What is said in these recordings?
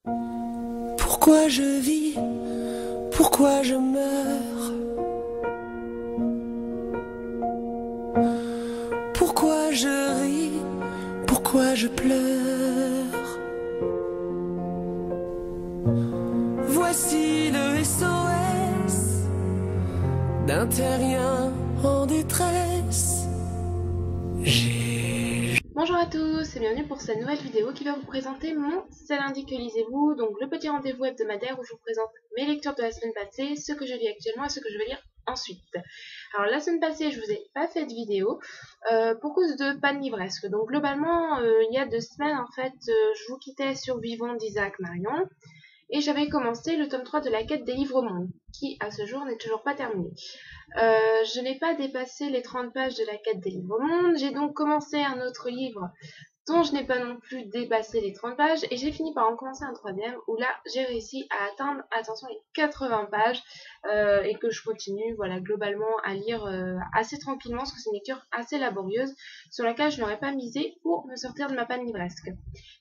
Pourquoi je vis? Pourquoi je meurs? Pourquoi je ris? Pourquoi je pleure? Voici le SOS d'un terrien en détresse. Bonjour à tous et bienvenue pour cette nouvelle vidéo qui va vous présenter mon C'est lundi que lisez-vous, donc le petit rendez-vous hebdomadaire où je vous présente mes lectures de la semaine passée, ce que je lis actuellement et ce que je vais lire ensuite. Alors la semaine passée je vous ai pas fait de vidéo pour cause de panne livresque, donc globalement il y a 2 semaines en fait je vous quittais Survivons d'Isaac Marion et j'avais commencé le tome 3 de la quête des livres au monde qui à ce jour n'est toujours pas terminé. Je n'ai pas dépassé les 30 pages de la quête des livres au monde, j'ai donc commencé un autre livre dont je n'ai pas non plus dépassé les 30 pages et j'ai fini par en commencer un troisième où là j'ai réussi à atteindre, attention, les 80 pages et que je continue voilà, globalement à lire assez tranquillement parce que c'est une lecture assez laborieuse sur laquelle je n'aurais pas misé pour me sortir de ma panne livresque.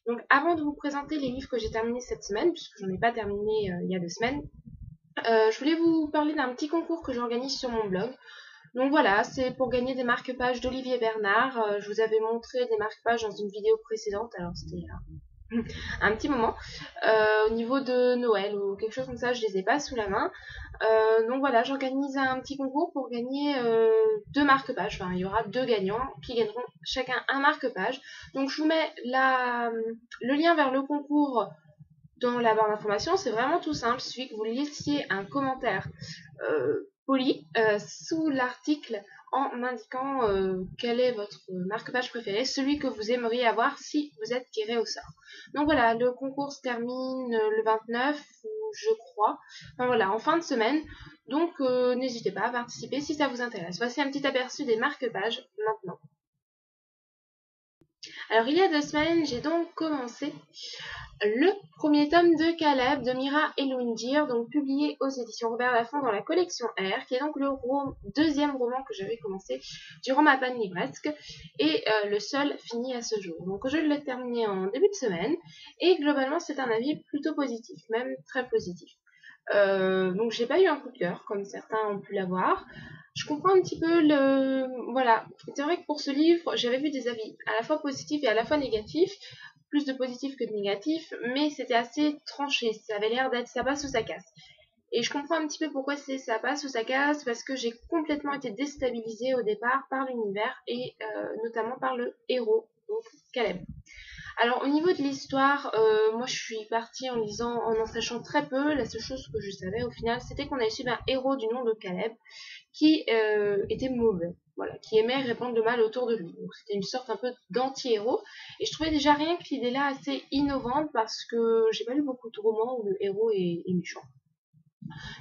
Donc avant de vous présenter les livres que j'ai terminés cette semaine, puisque j'en ai pas terminé il y a 2 semaines, je voulais vous parler d'un petit concours que j'organise sur mon blog. Donc voilà, c'est pour gagner des marque-pages d'Olivier Bernard. Je vous avais montré des marque-pages dans une vidéo précédente, alors c'était un petit moment. Au niveau de Noël ou quelque chose comme ça, je les ai pas sous la main. Donc voilà, j'organise un petit concours pour gagner 2 marque-pages. Enfin, il y aura 2 gagnants qui gagneront chacun un marque-page. Donc je vous mets le lien vers le concours dans la barre d'information. C'est vraiment tout simple, il suffit que vous laissiez un commentaire poli sous l'article en m'indiquant quel est votre marque-page préféré, celui que vous aimeriez avoir si vous êtes tiré au sort. Donc voilà, le concours se termine le 29, je crois. Enfin voilà, en fin de semaine. Donc n'hésitez pas à participer si ça vous intéresse. Voici un petit aperçu des marque-pages maintenant. Alors il y a 2 semaines, j'ai donc commencé le premier tome de Caleb de Mira Eloundir, donc publié aux éditions Robert Laffont dans la collection R, qui est donc le deuxième roman que j'avais commencé durant ma panne livresque, et le seul fini à ce jour. Donc je l'ai terminé en début de semaine, et globalement c'est un avis plutôt positif, même très positif. Donc j'ai pas eu un coup de cœur, comme certains ont pu l'avoir. Je comprends un petit peu Voilà, c'est vrai que pour ce livre, j'avais vu des avis à la fois positifs et à la fois négatifs, plus de positifs que de négatifs, mais c'était assez tranché, ça avait l'air d'être ça passe ou ça casse. Et je comprends un petit peu pourquoi c'est ça passe ou ça casse, parce que j'ai complètement été déstabilisée au départ par l'univers et notamment par le héros, donc Caleb. Alors au niveau de l'histoire, moi je suis partie en lisant, en sachant très peu. La seule chose que je savais au final, c'était qu'on allait suivre un héros du nom de Caleb qui était mauvais, voilà, qui aimait répandre le mal autour de lui. Donc c'était une sorte un peu d'anti-héros. Et je trouvais déjà rien que l'idée là assez innovante parce que j'ai pas lu beaucoup de romans où le héros est méchant.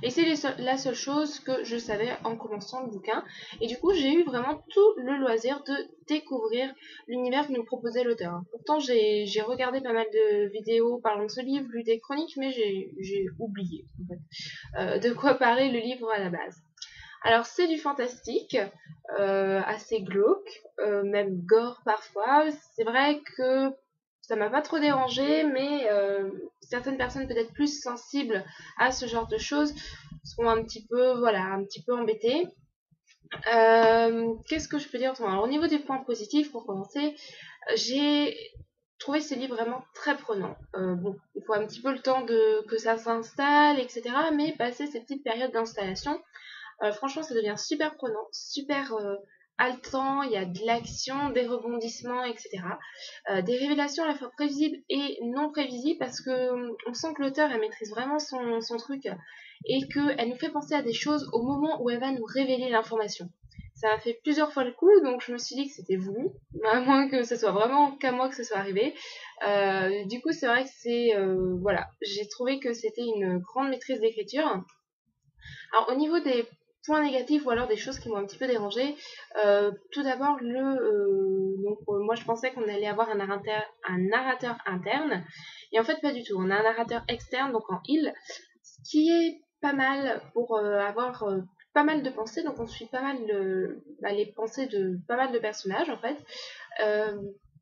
Et c'est la seule chose que je savais en commençant le bouquin. Et du coup, j'ai eu vraiment tout le loisir de découvrir l'univers que nous proposait l'auteur. Pourtant, j'ai regardé pas mal de vidéos parlant de ce livre, lu des chroniques, mais j'ai oublié en fait, de quoi parlait le livre à la base. Alors, c'est du fantastique, assez glauque, même gore parfois. C'est vrai que ça m'a pas trop dérangé, mais certaines personnes peut-être plus sensibles à ce genre de choses seront un petit peu, voilà, un petit peu embêtées. Qu'est-ce que je peux dire? Alors, au niveau des points positifs, pour commencer, j'ai trouvé ce livre vraiment très prenant. Bon, il faut un petit peu le temps que ça s'installe, etc. Mais passer ces petites périodes d'installation, franchement, ça devient super prenant, super haletant, il y a de l'action, des rebondissements, etc. Des révélations à la fois prévisibles et non prévisibles parce que on sent que l'auteur, elle maîtrise vraiment son truc et qu'elle nous fait penser à des choses au moment où elle va nous révéler l'information. Ça a fait plusieurs fois le coup, donc je me suis dit que c'était voulu, à moins que ce soit vraiment qu'à moi que ce soit arrivé. Du coup, c'est vrai que voilà, j'ai trouvé que c'était une grande maîtrise d'écriture. Alors au niveau des points négatifs ou alors des choses qui m'ont un petit peu dérangé, tout d'abord moi je pensais qu'on allait avoir un narrateur interne et en fait pas du tout. On a un narrateur externe donc en il, ce qui est pas mal pour avoir pas mal de pensées, donc on suit pas mal les pensées de pas mal de personnages en fait. Euh,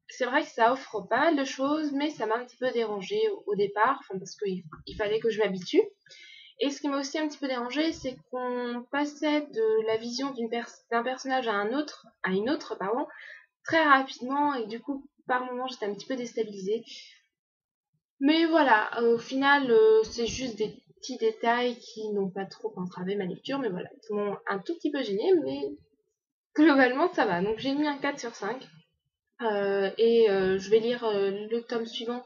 c'est vrai que ça offre pas mal de choses, mais ça m'a un petit peu dérangée au départ, parce qu'il fallait que je m'habitue. Et ce qui m'a aussi un petit peu dérangée, c'est qu'on passait de la vision d'un personnage à une autre, pardon, très rapidement, et du coup, par moments, j'étais un petit peu déstabilisée. Mais voilà, au final, c'est juste des petits détails qui n'ont pas trop entravé ma lecture, mais voilà, qui m'ont un tout petit peu gênée, mais globalement, ça va. Donc j'ai mis un 4 sur 5. Je vais lire le tome suivant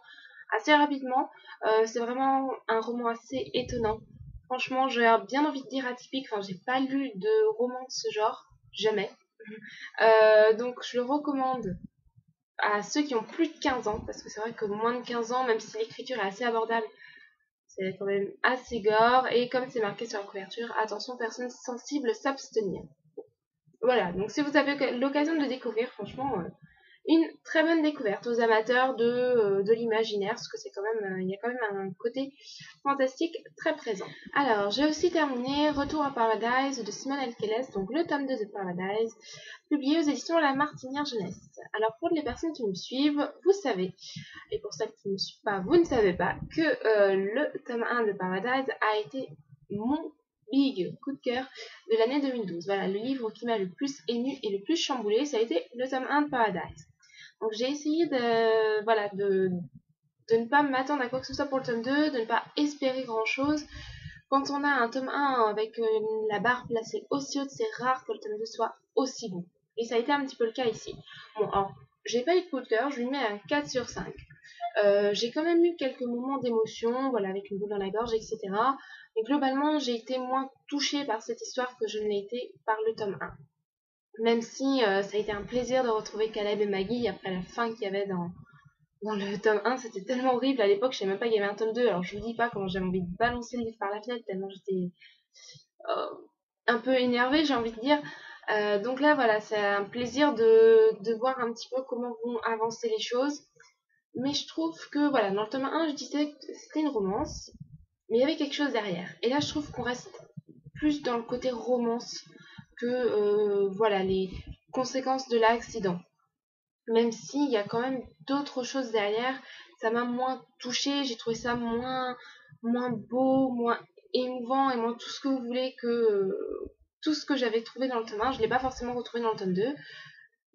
assez rapidement. C'est vraiment un roman assez étonnant. Franchement, j'ai bien envie de dire atypique. Enfin, j'ai pas lu de roman de ce genre, jamais. Donc, je le recommande à ceux qui ont plus de 15 ans, parce que c'est vrai que moins de 15 ans, même si l'écriture est assez abordable, c'est quand même assez gore. Et comme c'est marqué sur la couverture, attention, personnes sensibles s'abstenir. Voilà, donc si vous avez l'occasion de le découvrir, franchement, une très bonne découverte aux amateurs de l'imaginaire, parce que c'est quand même, il y a quand même un côté fantastique très présent. Alors, j'ai aussi terminé Retour à Paradise de Simone Elkeles, donc le tome 2 de Paradise, publié aux éditions La Martinière Jeunesse. Alors, pour les personnes qui me suivent, vous savez, et pour celles qui ne me suivent pas, vous ne savez pas, que le tome 1 de Paradise a été mon big coup de cœur de l'année 2012. Voilà, le livre qui m'a le plus ému et le plus chamboulé, ça a été le tome 1 de Paradise. Donc j'ai essayé de ne pas m'attendre à quoi que ce soit pour le tome 2, de ne pas espérer grand chose. Quand on a un tome 1 avec la barre placée aussi haute, c'est rare que le tome 2 soit aussi bon. Et ça a été un petit peu le cas ici. Bon, alors, j'ai pas eu de coup de cœur, je lui mets un 4 sur 5. J'ai quand même eu quelques moments d'émotion, voilà, avec une boule dans la gorge, etc. Mais globalement, j'ai été moins touchée par cette histoire que je ne l'ai été par le tome 1. Même si ça a été un plaisir de retrouver Caleb et Maggie après la fin qu'il y avait dans le tome 1, c'était tellement horrible. À l'époque, je savais même pas qu'il y avait un tome 2. Alors, je vous dis pas comment j'avais envie de balancer le livre par la fenêtre, tellement j'étais un peu énervée, j'ai envie de dire. Donc là, voilà, c'est un plaisir de voir un petit peu comment vont avancer les choses. Mais je trouve que, voilà, dans le tome 1, je disais que c'était une romance, mais il y avait quelque chose derrière. Et là, je trouve qu'on reste plus dans le côté romance que, voilà, les conséquences de l'accident. Même s'il y a quand même d'autres choses derrière, ça m'a moins touchée, j'ai trouvé ça moins beau, moins émouvant et moins tout ce que vous voulez que tout ce que j'avais trouvé dans le tome 1. Je ne l'ai pas forcément retrouvé dans le tome 2.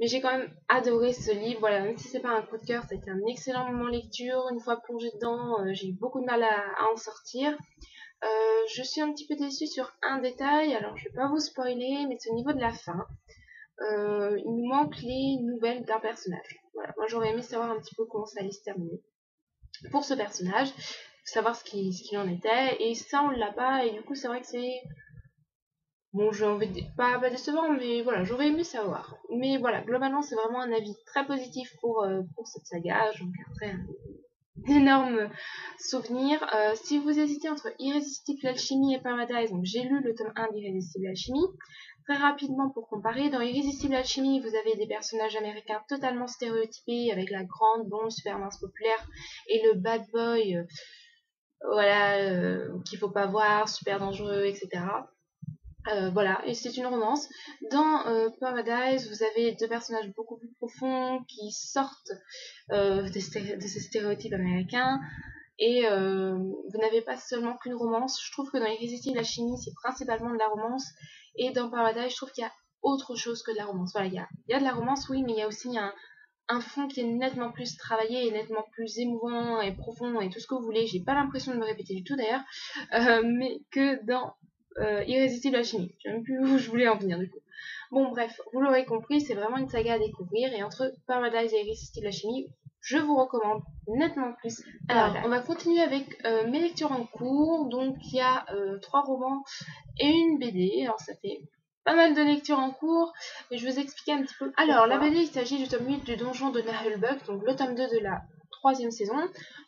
Mais j'ai quand même adoré ce livre, voilà, même si c'est pas un coup de cœur, ça a été un excellent moment de lecture. Une fois plongée dedans, j'ai eu beaucoup de mal à en sortir. Je suis un petit peu déçue sur un détail, alors je vais pas vous spoiler, mais c'est au niveau de la fin. Il nous manque les nouvelles d'un personnage. Voilà, moi j'aurais aimé savoir un petit peu comment ça allait se terminer pour ce personnage, savoir ce qu'il en était, et ça on l'a pas, et du coup c'est vrai que c'est... Bon, j'ai envie de... pas décevant, mais voilà, j'aurais aimé savoir. Mais voilà, globalement, c'est vraiment un avis très positif pour cette saga. J'en garderai un énorme souvenir. Si vous hésitez entre Irrésistible Alchimie et Paradise, donc j'ai lu le tome 1 d'Irrésistible Alchimie. Très rapidement pour comparer, dans Irrésistible Alchimie, vous avez des personnages américains totalement stéréotypés, avec la grande blonde super mince populaire et le bad boy, voilà, qu'il faut pas voir, super dangereux, etc. Voilà, et c'est une romance. Dans Paradise, vous avez deux personnages beaucoup plus profonds qui sortent de ces stéréotypes américains. Et vous n'avez pas seulement qu'une romance. Je trouve que dans Irrésistible Alchimie, c'est principalement de la romance. Et dans Paradise, je trouve qu'il y a autre chose que de la romance. Voilà, il y a de la romance, oui, mais il y a aussi un fond qui est nettement plus travaillé et nettement plus émouvant et profond et tout ce que vous voulez. J'ai pas l'impression de me répéter du tout d'ailleurs, mais que dans Irrésistible Alchimie. Je sais même plus où je voulais en venir du coup. Bon bref, vous l'aurez compris, c'est vraiment une saga à découvrir et entre Paradise et Irrésistible Alchimie, je vous recommande nettement plus. Alors, on va continuer avec mes lectures en cours. Donc, il y a 3 romans et une BD. Alors, ça fait pas mal de lectures en cours, mais je vais vous expliquer un petit peu. Alors, la BD, il s'agit du tome 8 du Donjon de Naheulbeuk, donc le tome 2 de la 3e saison,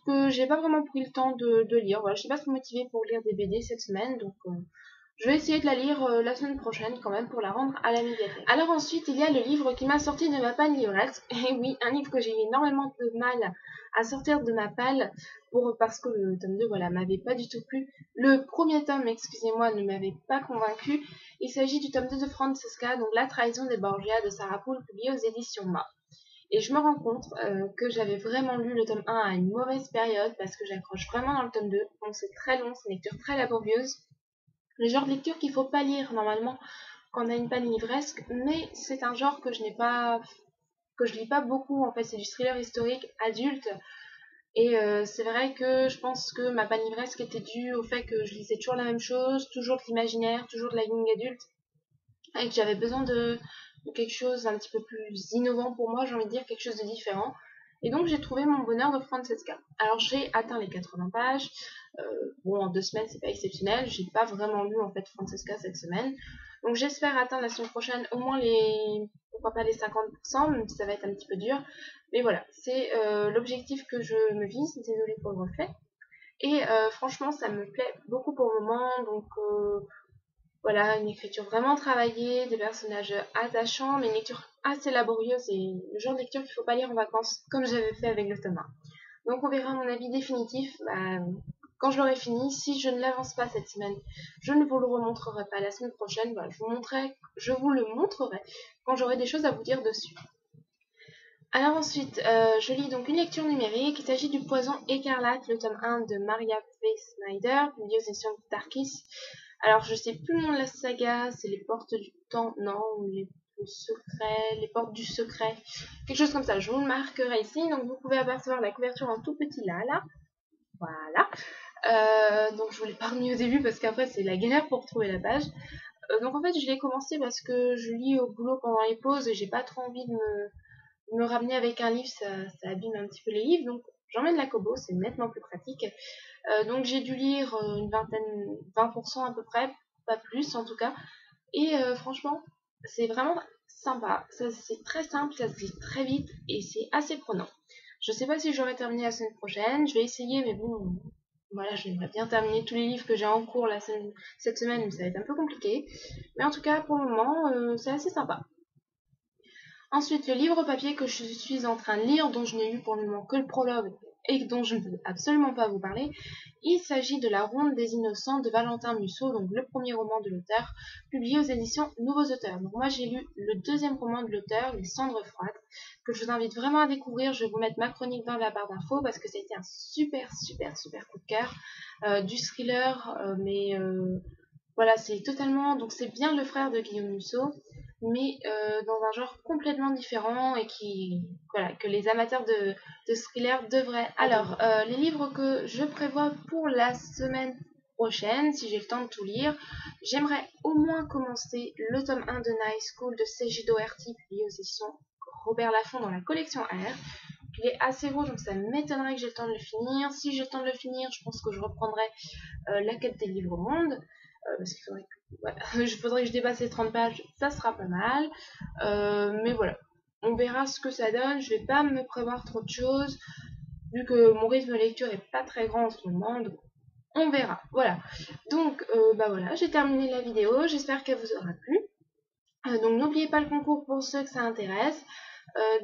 que j'ai pas vraiment pris le temps de lire. Voilà, je suis pas trop motivée pour lire des BD cette semaine, donc je vais essayer de la lire la semaine prochaine quand même pour la rendre à la médiathèque. Alors ensuite, il y a le livre qui m'a sorti de ma panne livrette. Et oui, un livre que j'ai eu énormément de mal à sortir de ma palle parce que le tome 2, voilà, m'avait pas du tout plu. Le premier tome, excusez-moi, ne m'avait pas convaincu. Il s'agit du tome 2 de Francesca, donc La trahison des Borgia de Sarah Poole, publié aux éditions Ma. Et je me rends compte que j'avais vraiment lu le tome 1 à une mauvaise période parce que j'accroche vraiment dans le tome 2. Donc c'est très long, c'est une lecture très laborieuse. Le genre de lecture qu'il faut pas lire normalement quand on a une panne livresque, mais c'est un genre que je lis pas beaucoup en fait, c'est du thriller historique adulte. Et c'est vrai que je pense que ma panne livresque était due au fait que je lisais toujours la même chose, toujours de l'imaginaire, toujours de la young adulte, et que j'avais besoin de quelque chose un petit peu plus innovant pour moi, j'ai envie de dire quelque chose de différent. Et donc j'ai trouvé mon bonheur de Francesca. Alors j'ai atteint les 80 pages. Bon, en 2 semaines c'est pas exceptionnel. J'ai pas vraiment lu en fait Francesca cette semaine. Donc j'espère atteindre la semaine prochaine au moins pourquoi pas les 50%, même si ça va être un petit peu dur. Mais voilà, c'est l'objectif que je me vise. Désolée pour le reflet. Et franchement ça me plaît beaucoup pour le moment. Donc voilà, une écriture vraiment travaillée, des personnages attachants, mais une lecture assez laborieuse et le genre de lecture qu'il ne faut pas lire en vacances, comme j'avais fait avec le tome 1. Donc on verra mon avis définitif quand je l'aurai fini. Si je ne l'avance pas cette semaine, je ne vous le remontrerai pas la semaine prochaine. Voilà, je vous le montrerai quand j'aurai des choses à vous dire dessus. Alors ensuite, je lis donc une lecture numérique. Il s'agit du Poison écarlate, le tome 1 de Maria V. Snyder, publié aux éditions Darkis. Alors je sais plus le nom de la saga, c'est les portes du temps, non, ou les portes du secret, quelque chose comme ça. Je vous le marquerai ici, donc vous pouvez apercevoir la couverture en tout petit là, voilà. Donc je vous l'ai pas remis au début parce qu'après c'est la galère pour trouver la page. Donc en fait je l'ai commencé parce que je lis au boulot pendant les pauses et j'ai pas trop envie de me ramener avec un livre, ça abîme un petit peu les livres, donc j'emmène la Kobo, c'est nettement plus pratique. Donc j'ai dû lire une vingtaine, 20% à peu près, pas plus en tout cas. Et franchement, c'est vraiment sympa. C'est très simple, ça se lit très vite et c'est assez prenant. Je sais pas si j'aurai terminé la semaine prochaine, je vais essayer, mais bon, voilà, j'aimerais bien terminer tous les livres que j'ai en cours cette semaine, mais ça va être un peu compliqué. Mais en tout cas, pour le moment, c'est assez sympa. Ensuite, le livre papier que je suis en train de lire, dont je n'ai lu pour le moment que le prologue et dont je ne peux absolument pas vous parler, il s'agit de La Ronde des Innocents de Valentin Musso, donc le premier roman de l'auteur, publié aux éditions Nouveaux Auteurs. Donc moi j'ai lu le deuxième roman de l'auteur, Les Cendres Froides, que je vous invite vraiment à découvrir. Je vais vous mettre ma chronique dans la barre d'infos parce que ça a été un super coup de cœur. Du thriller, mais voilà, c'est totalement... Donc c'est bien le frère de Guillaume Musso, mais dans un genre complètement différent et voilà, que les amateurs de thriller devraient adorer. Alors, les livres que je prévois pour la semaine prochaine, si j'ai le temps de tout lire, j'aimerais au moins commencer le tome 1 de Night School de Seiji Doherty, publié aux éditions Robert Laffont dans la collection R. Il est assez gros, donc ça m'étonnerait que j'ai le temps de le finir. Si j'ai le temps de le finir, je pense que je reprendrai La quête des livres au monde. Parce qu'il faudrait que je dépasse les 30 pages, ça sera pas mal. Mais voilà, on verra ce que ça donne. Je vais pas me prévoir trop de choses, vu que mon rythme de lecture est pas très grand en ce moment, donc on verra. Voilà, donc voilà, j'ai terminé la vidéo, j'espère qu'elle vous aura plu. Donc n'oubliez pas le concours pour ceux que ça intéresse.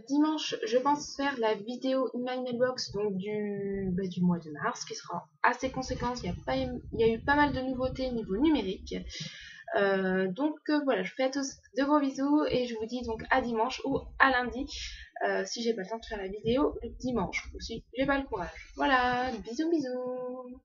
Dimanche, je pense faire la vidéo In My Mailbox donc du mois de mars, qui sera assez conséquente. Il y a eu pas mal de nouveautés au niveau numérique. Donc voilà, je vous fais à tous de gros bisous et je vous dis donc à dimanche ou à lundi si j'ai pas le temps de faire la vidéo le dimanche ou si j'ai pas le courage. Voilà, bisous bisous.